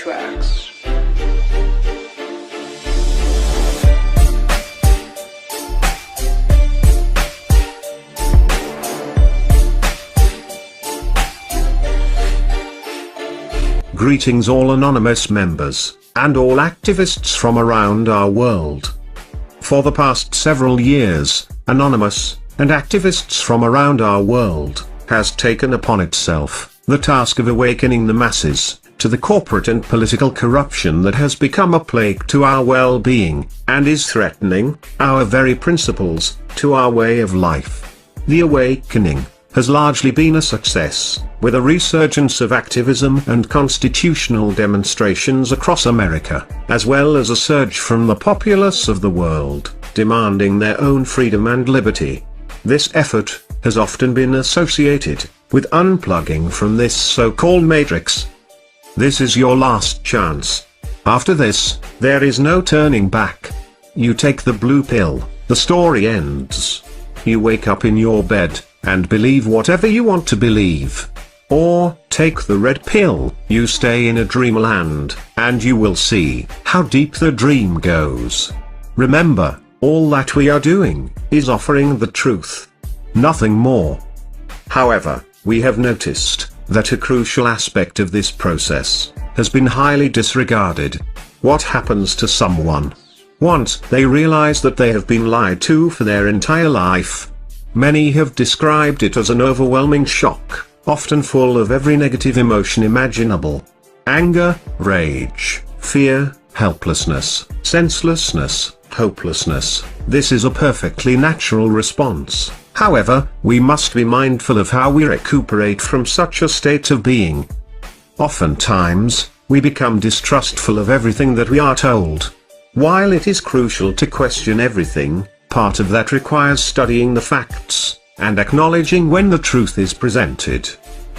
OperationMatrix. Greetings all anonymous members, and all activists from around our world. For the past several years, Anonymous, and activists from around our world, has taken upon itself the task of awakening the masses to the corporate and political corruption that has become a plague to our well-being, and is threatening our very principles to our way of life. The awakening has largely been a success, with a resurgence of activism and constitutional demonstrations across America, as well as a surge from the populace of the world, demanding their own freedom and liberty. This effort has often been associated with unplugging from this so-called matrix. This is your last chance. After this, there is no turning back. You take the blue pill, the story ends. You wake up in your bed and believe whatever you want to believe. Or, take the red pill, you stay in a dreamland, and you will see how deep the dream goes. Remember, all that we are doing is offering the truth. Nothing more. However, we have noticed that a crucial aspect of this process has been highly disregarded. What happens to someone once they realize that they have been lied to for their entire life? Many have described it as an overwhelming shock, often full of every negative emotion imaginable. Anger, rage, fear, helplessness, senselessness, hopelessness. This is a perfectly natural response. However, we must be mindful of how we recuperate from such a state of being. Oftentimes, we become distrustful of everything that we are told. While it is crucial to question everything, part of that requires studying the facts, and acknowledging when the truth is presented.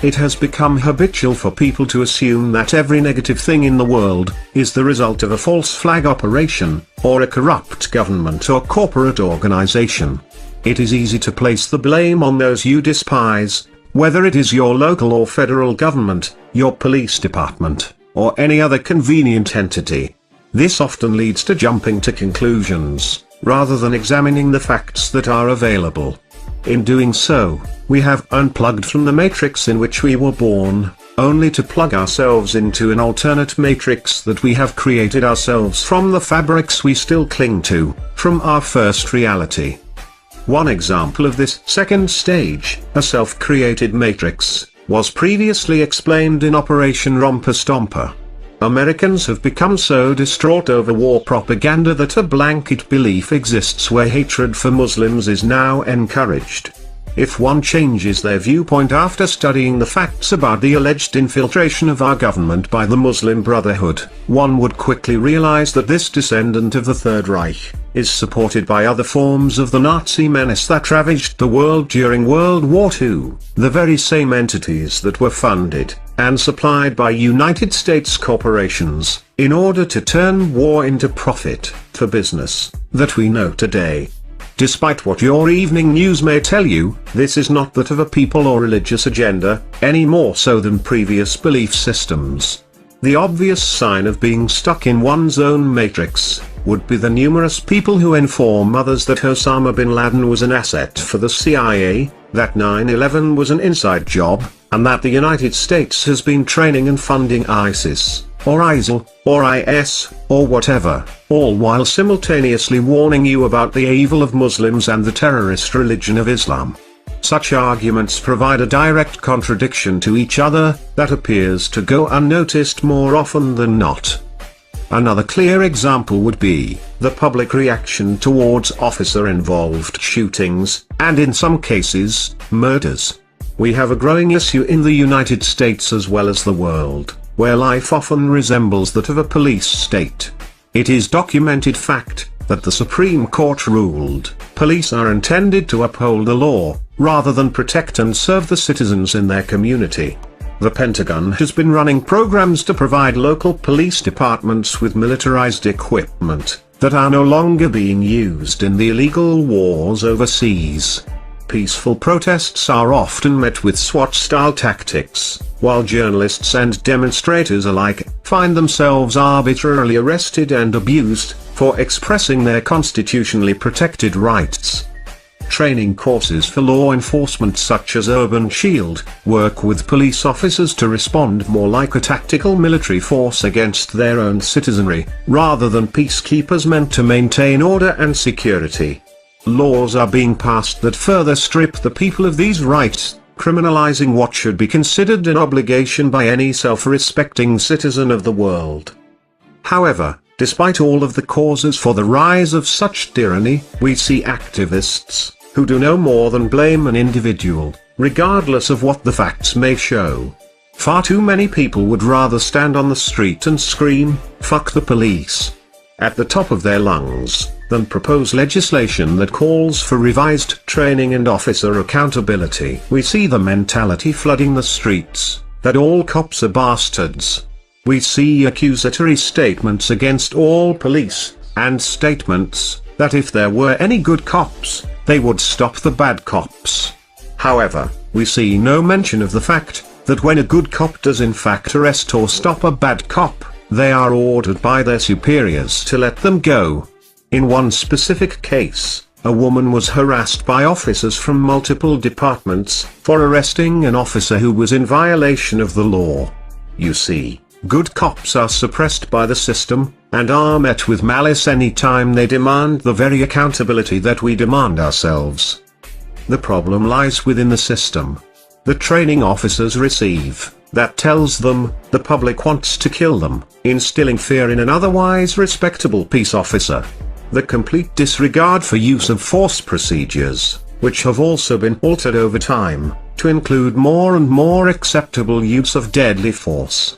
It has become habitual for people to assume that every negative thing in the world is the result of a false flag operation, or a corrupt government or corporate organization. It is easy to place the blame on those you despise, whether it is your local or federal government, your police department, or any other convenient entity. This often leads to jumping to conclusions, rather than examining the facts that are available. In doing so, we have unplugged from the matrix in which we were born, only to plug ourselves into an alternate matrix that we have created ourselves from the fabrics we still cling to, from our first reality. One example of this second stage, a self-created matrix, was previously explained in Operation Romper Stomper. Americans have become so distraught over war propaganda that a blanket belief exists where hatred for Muslims is now encouraged. If one changes their viewpoint after studying the facts about the alleged infiltration of our government by the Muslim Brotherhood, one would quickly realize that this descendant of the Third Reich is supported by other forms of the Nazi menace that ravaged the world during World War II, the very same entities that were funded and supplied by United States corporations, in order to turn war into profit for business, that we know today. Despite what your evening news may tell you, this is not that of a people or religious agenda, any more so than previous belief systems. The obvious sign of being stuck in one's own matrix would be the numerous people who inform others that Osama bin Laden was an asset for the CIA, that 9/11 was an inside job, and that the United States has been training and funding ISIS, or ISIL, or IS, or whatever, all while simultaneously warning you about the evil of Muslims and the terrorist religion of Islam. Such arguments provide a direct contradiction to each other, that appears to go unnoticed more often than not. Another clear example would be the public reaction towards officer-involved shootings, and in some cases, murders. We have a growing issue in the United States as well as the world, where life often resembles that of a police state. It is documented fact that the Supreme Court ruled, police are intended to uphold the law, rather than protect and serve the citizens in their community. The Pentagon has been running programs to provide local police departments with militarized equipment that are no longer being used in the illegal wars overseas. Peaceful protests are often met with SWAT-style tactics, while journalists and demonstrators alike find themselves arbitrarily arrested and abused for expressing their constitutionally protected rights. Training courses for law enforcement such as Urban Shield work with police officers to respond more like a tactical military force against their own citizenry, rather than peacekeepers meant to maintain order and security. Laws are being passed that further strip the people of these rights, criminalizing what should be considered an obligation by any self-respecting citizen of the world. However, despite all of the causes for the rise of such tyranny, we see activists who do no more than blame an individual, regardless of what the facts may show. Far too many people would rather stand on the street and scream, "Fuck the police," at the top of their lungs, than propose legislation that calls for revised training and officer accountability. We see the mentality flooding the streets, that all cops are bastards. We see accusatory statements against all police, and statements that if there were any good cops, they would stop the bad cops. However, we see no mention of the fact that when a good cop does in fact arrest or stop a bad cop, they are ordered by their superiors to let them go. In one specific case, a woman was harassed by officers from multiple departments for arresting an officer who was in violation of the law. You see, good cops are suppressed by the system, and are met with malice any time they demand the very accountability that we demand ourselves. The problem lies within the system. The training officers receive, that tells them, the public wants to kill them, instilling fear in an otherwise respectable peace officer. The complete disregard for use of force procedures, which have also been altered over time, to include more and more acceptable use of deadly force.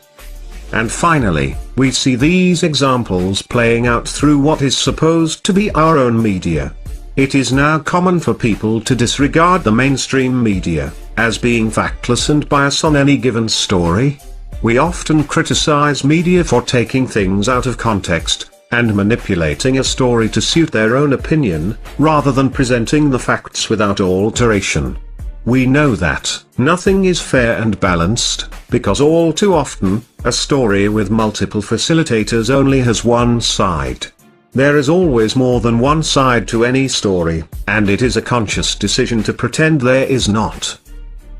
And finally, we see these examples playing out through what is supposed to be our own media. It is now common for people to disregard the mainstream media, as being factless and biased on any given story. We often criticize media for taking things out of context, and manipulating a story to suit their own opinion, rather than presenting the facts without alteration. We know that nothing is fair and balanced, because all too often, a story with multiple facilitators only has one side. There is always more than one side to any story, and it is a conscious decision to pretend there is not.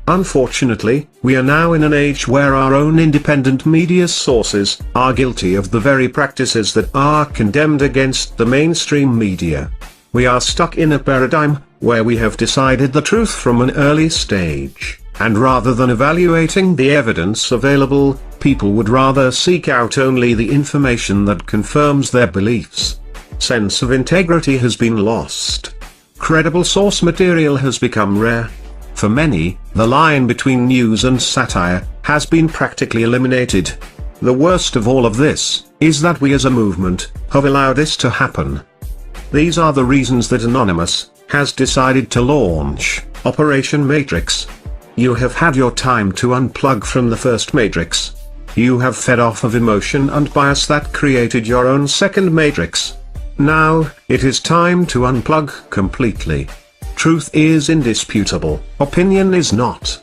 Unfortunately, we are now in an age where our own independent media sources are guilty of the very practices that are condemned against the mainstream media. We are stuck in a paradigm where we have decided the truth from an early stage, and rather than evaluating the evidence available, people would rather seek out only the information that confirms their beliefs. Sense of integrity has been lost. Credible source material has become rare. For many, the line between news and satire has been practically eliminated. The worst of all of this is that we as a movement have allowed this to happen. These are the reasons that Anonymous has decided to launch OperationMatrix. You have had your time to unplug from the first matrix. You have fed off of emotion and bias that created your own second matrix. Now, it is time to unplug completely. Truth is indisputable, opinion is not.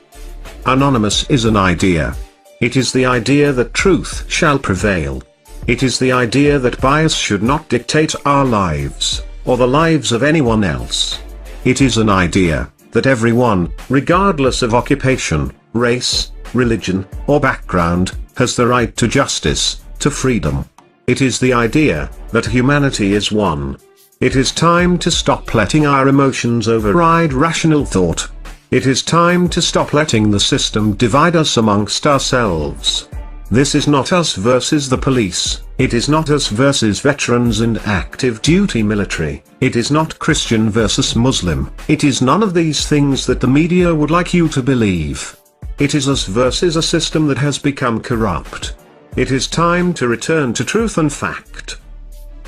Anonymous is an idea. It is the idea that truth shall prevail. It is the idea that bias should not dictate our lives, or the lives of anyone else. It is an idea that everyone, regardless of occupation, race, religion, or background, has the right to justice, to freedom. It is the idea that humanity is one. It is time to stop letting our emotions override rational thought. It is time to stop letting the system divide us amongst ourselves. This is not us versus the police, it is not us versus veterans and active duty military, it is not Christian versus Muslim, it is none of these things that the media would like you to believe. It is us versus a system that has become corrupt. It is time to return to truth and fact.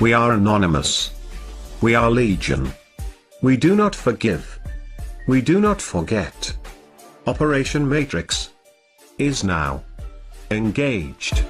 We are Anonymous. We are Legion. We do not forgive. We do not forget. OperationMatrix is now engaged.